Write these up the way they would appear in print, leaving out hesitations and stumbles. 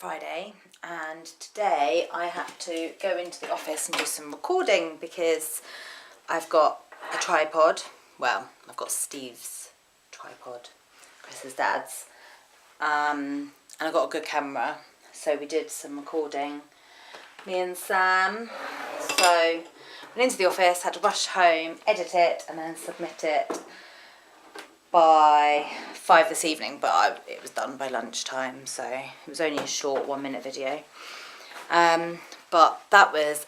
Friday, and today I had to go into the office and do some recording because I've got a tripod. Well, I've got Steve's tripod, Chris's dad's, and I've got a good camera. So we did some recording, me and Sam. So went into the office, had to rush home, edit it, and then submit it by 5 this evening, but it was done by lunchtime, so it was only a short 1-minute video. But that was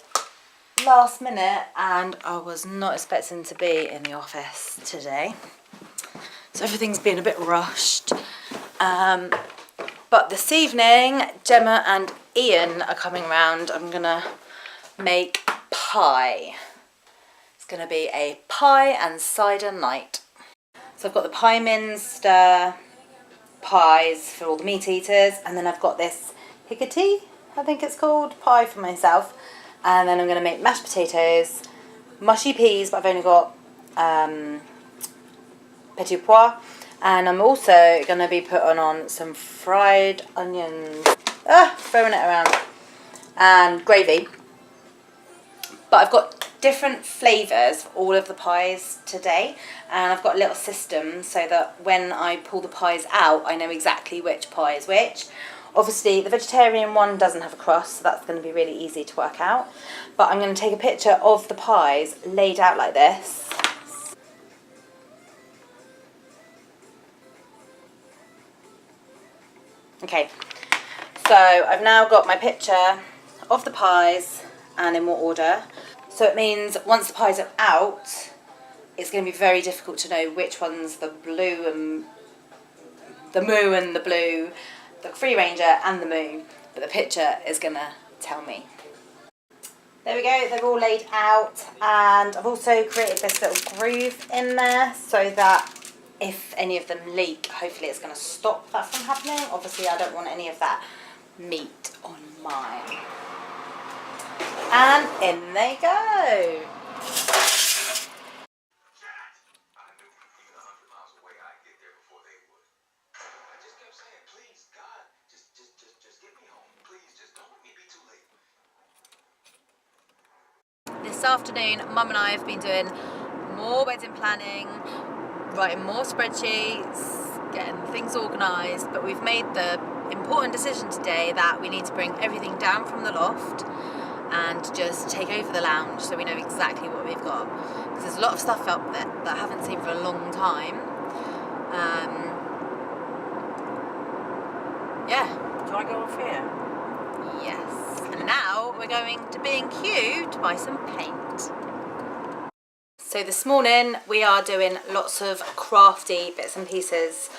last minute, and I was not expecting to be in the office today, so everything's been a bit rushed. But this evening, Gemma and Ian are coming round. I'm gonna make pie. It's gonna be a pie and cider night. So I've got the Pie Minster pies for all the meat eaters, and then I've got this Hickory, I think it's called, pie for myself. And then I'm going to make mashed potatoes, mushy peas, but I've only got petit pois. And I'm also going to be putting on some fried onions, throwing it around, and gravy. But I've got different flavours for all of the pies today, and I've got a little system so that when I pull the pies out I know exactly which pie is which. Obviously the vegetarian one doesn't have a crust, so that's going to be really easy to work out, but I'm going to take a picture of the pies laid out like this. Okay, so I've now got my picture of the pies and in what order. So it means once the pies are out, it's going to be very difficult to know which one's the blue and the moo and the blue, the Free Ranger and the moo, but the picture is going to tell me. There we go, they're all laid out, and I've also created this little groove in there so that if any of them leak, hopefully it's going to stop that from happening. Obviously I don't want any of that meat on mine. And in they go. This afternoon, Mum and I have been doing more wedding planning, writing more spreadsheets, getting things organised, but we've made the important decision today that we need to bring everything down from the loft and just take over the lounge so we know exactly what we've got, because there's a lot of stuff up there that I haven't seen for a long time. Do I go off here? Yes, and now we're going to B&Q to buy some paint. So this morning we are doing lots of crafty bits and pieces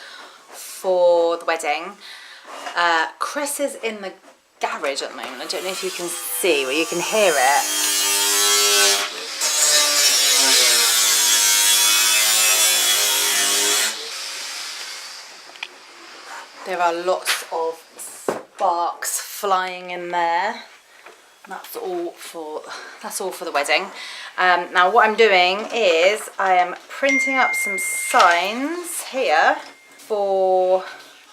for the wedding. Chris is in the garage at the moment. I don't know if you can see or you can hear it. There are lots of sparks flying in there. That's all for the wedding. Now what I'm doing is I am printing up some signs here for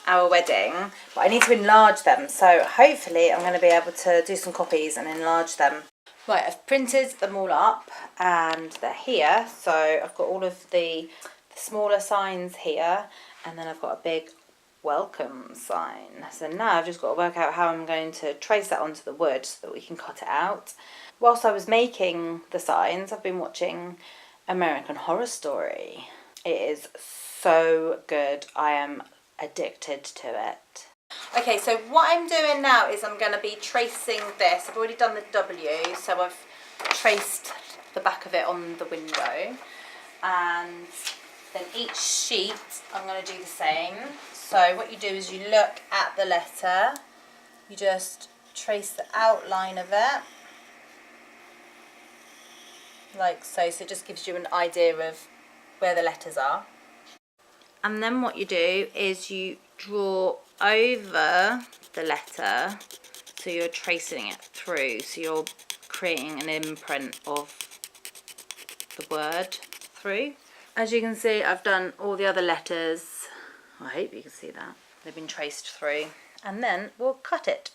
our wedding, but I need to enlarge them, so hopefully I'm going to be able to do some copies and enlarge them. Right, I've printed them all up and they're here, so I've got all of the smaller signs here, and then I've got a big welcome sign. So now I've just got to work out how I'm going to trace that onto the wood so that we can cut it out. Whilst I was making the signs, I've been watching American Horror Story. It is so good. I am addicted to it. Okay, so what I'm doing now is I'm going to be tracing this. I've already done the W, so I've traced the back of it on the window, and then each sheet I'm going to do the same. So what you do is you look at the letter, you just trace the outline of it like so, so it just gives you an idea of where the letters are. And then what you do is you draw over the letter, so you're tracing it through, so you're creating an imprint of the word through. As you can see, I've done all the other letters. I hope you can see that. They've been traced through, and then we'll cut it.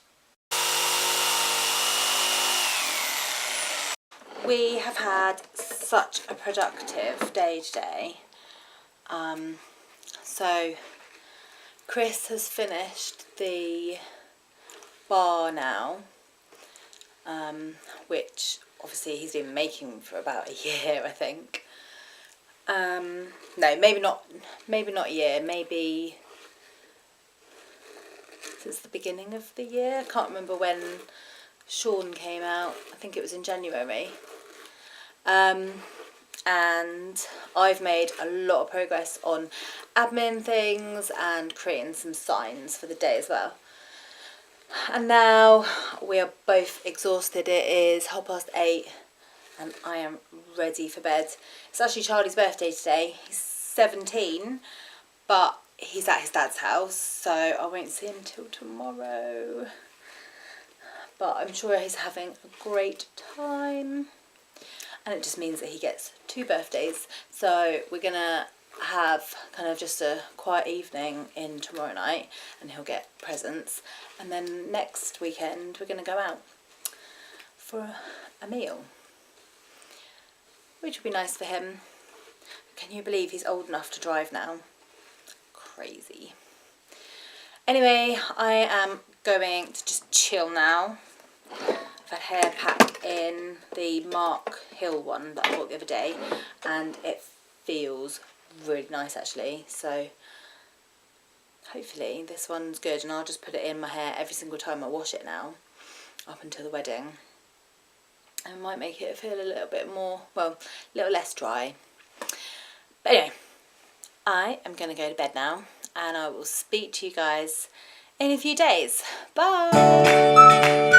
We have had such a productive day today. So Chris has finished the bar now, which obviously he's been making for about a year, I think. No, maybe not a year, maybe since the beginning of the year. I can't remember when Sean came out. I think it was in January. And I've made a lot of progress on admin things and creating some signs for the day as well. And now we are both exhausted. It is 8:30 and I am ready for bed. It's actually Charlie's birthday today. He's 17, but he's at his dad's house, so I won't see him till tomorrow. But I'm sure he's having a great time. And it just means that he gets 2 birthdays. So we're going to have kind of just a quiet evening in tomorrow night, and he'll get presents. And then next weekend we're going to go out for a meal, which would be nice for him. Can you believe he's old enough to drive now? Crazy. Anyway, I am going to just chill now. I've had hair packed in the Mark Hill one that I bought the other day, and it feels really nice actually, so hopefully this one's good, and I'll just put it in my hair every single time I wash it now up until the wedding, and it might make it feel a little bit more, well, a little less dry. But anyway, I am going to go to bed now, and I will speak to you guys in a few days. Bye!